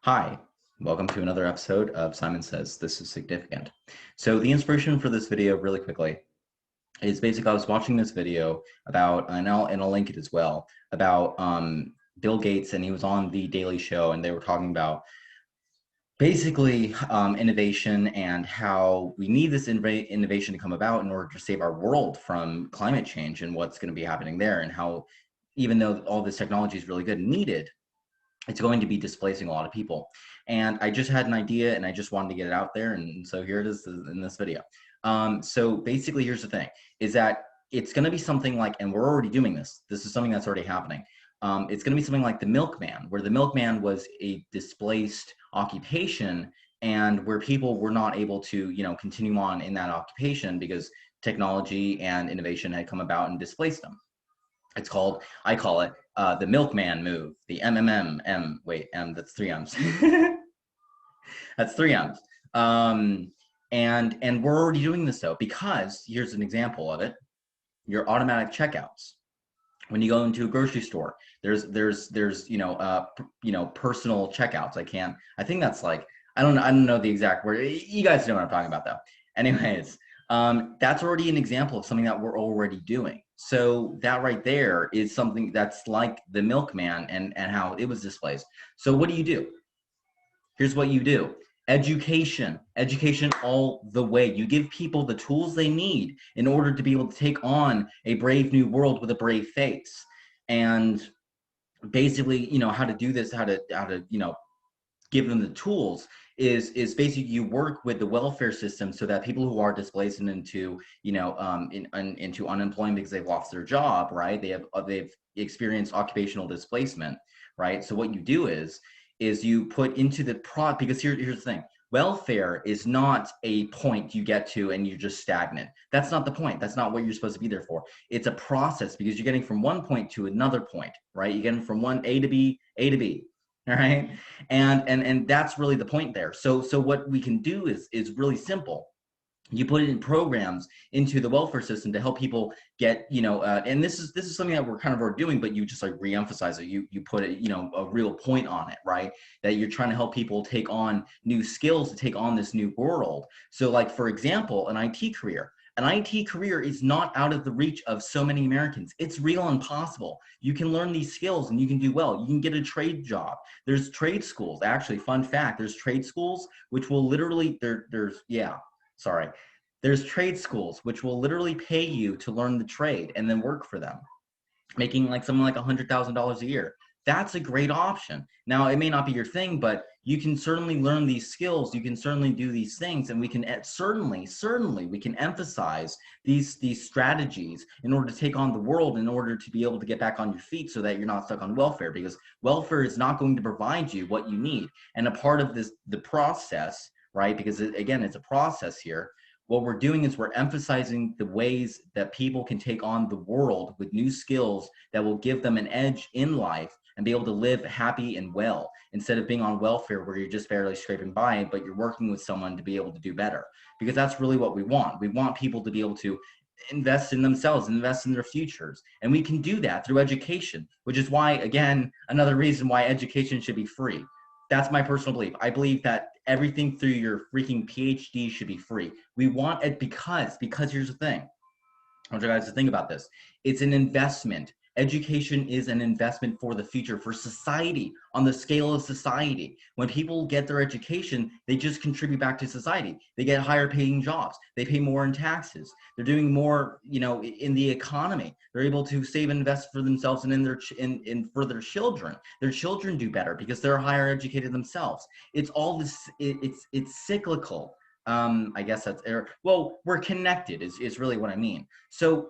Hi, welcome to another episode of Simon Says This is Significant. So the inspiration for this video really quickly is basically I was watching this video about, and I'll link it as well, about Bill Gates, and he was on the Daily Show and they were talking about basically innovation and how we need this innovation to come about in order to save our world from climate change and what's going to be happening there, and how even though all this technology is really good and needed, it's going to be displacing a lot of people. And I just had an idea and I just wanted to get it out there. And so here it is in this video. So basically, here's the thing, is that it's going to be something like, and we're already doing this. This is something that's already happening. It's going to be something like the milkman, where the milkman was a displaced occupation and where people were not able to, continue on in that occupation because technology and innovation had come about and displaced them. It's called, I call it the milkman move, the MMM, wait, M, that's 3 M's. That's 3 M's. And we're already doing this though, because here's an example of it. Your automatic checkouts. When you go into a grocery store, there's personal checkouts. I think that's like, I don't know the exact word. You guys know what I'm talking about though. Anyways, that's already an example of something that we're already doing. So that right there is something that's like the milkman and how it was displaced. So what do? Here's what you do. Education all the way. You give people the tools they need in order to be able to take on a brave new world with a brave face. And basically, how to do this, how to give them the tools is basically you work with the welfare system so that people who are displaced into into unemployment because they've lost their job, right? They've experienced occupational displacement, right? So what you do is you put into the because here's the thing. Welfare is not a point you get to and you're just stagnant. That's not the point. That's not what you're supposed to be there for. It's a process because you're getting from one point to another point, right? You're getting from one A to B. All right. And that's really the point there. So what we can do is really simple. You put it in programs into the welfare system to help people get, and this is something that we're kind of already doing, but you just like reemphasize it. You put it, a real point on it, right? That you're trying to help people take on new skills to take on this new world. So like, for example, an IT career. An IT career is not out of the reach of so many Americans. It's real and possible. You can learn these skills and you can do well. You can get a trade job. There's trade schools. Actually, fun fact, there's trade schools which will literally, there's trade schools which will literally pay you to learn the trade and then work for them, making like something like $100,000 a year. That's a great option. Now, it may not be your thing, but you can certainly learn these skills. You can certainly do these things, and we can certainly we can emphasize these strategies in order to take on the world, in order to be able to get back on your feet so that you're not stuck on welfare, because welfare is not going to provide you what you need. And a part of the process, right? Because again, it's a process here. What we're doing is we're emphasizing the ways that people can take on the world with new skills that will give them an edge in life and be able to live happy and well, instead of being on welfare where you're just barely scraping by, but you're working with someone to be able to do better. Because that's really what we want. We want people to be able to invest in themselves, invest in their futures. And we can do that through education, which is why, again, another reason why education should be free. That's my personal belief. I believe that everything through your freaking PhD should be free. We want it because here's the thing. I want you guys to think about this. It's an investment. Education is an investment for the future, for society, on the scale of society. When people get their education, they just contribute back to society. They get higher paying jobs. They pay more in taxes. They're doing more, in the economy. They're able to save and invest for themselves and for their children. Their children do better because they're higher educated themselves. It's all this, it's cyclical. I guess that's, well, we're connected is really what I mean. So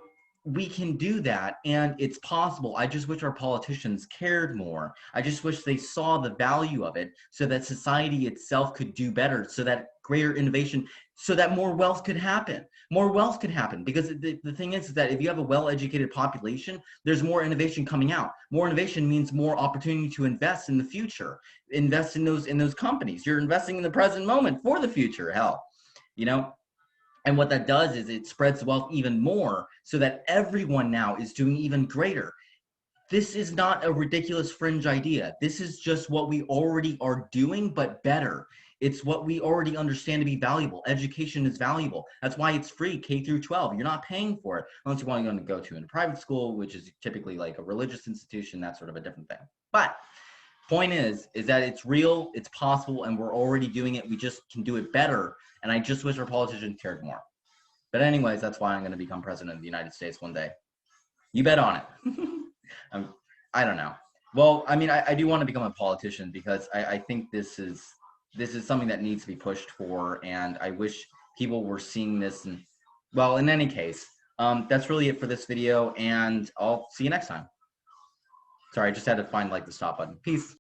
we can do that, and it's possible. I just wish our politicians cared more. I just wish they saw the value of it so that society itself could do better, so that greater innovation, so that more wealth could happen. More wealth could happen, because the thing is that if you have a well-educated population, there's more innovation coming out. More innovation means more opportunity to invest in the future, invest in those companies. You're investing in the present moment for the future, hell, And what that does is it spreads wealth even more so that everyone now is doing even greater. This is not a ridiculous fringe idea. This is just what we already are doing, but better. It's what we already understand to be valuable. Education is valuable. That's why it's free, K through 12. You're not paying for it unless you want to go to a private school, which is typically like a religious institution. That's sort of a different thing. But point is that it's real, it's possible, and we're already doing it. We just can do it better. And I just wish our politicians cared more. But anyways, that's why I'm going to become president of the United States one day. You bet on it. I don't know. Well, I mean, I do want to become a politician because I think this is something that needs to be pushed for, and I wish people were seeing this. And well, in any case, that's really it for this video, and I'll see you next time. Sorry, I just had to find like the stop button. Peace.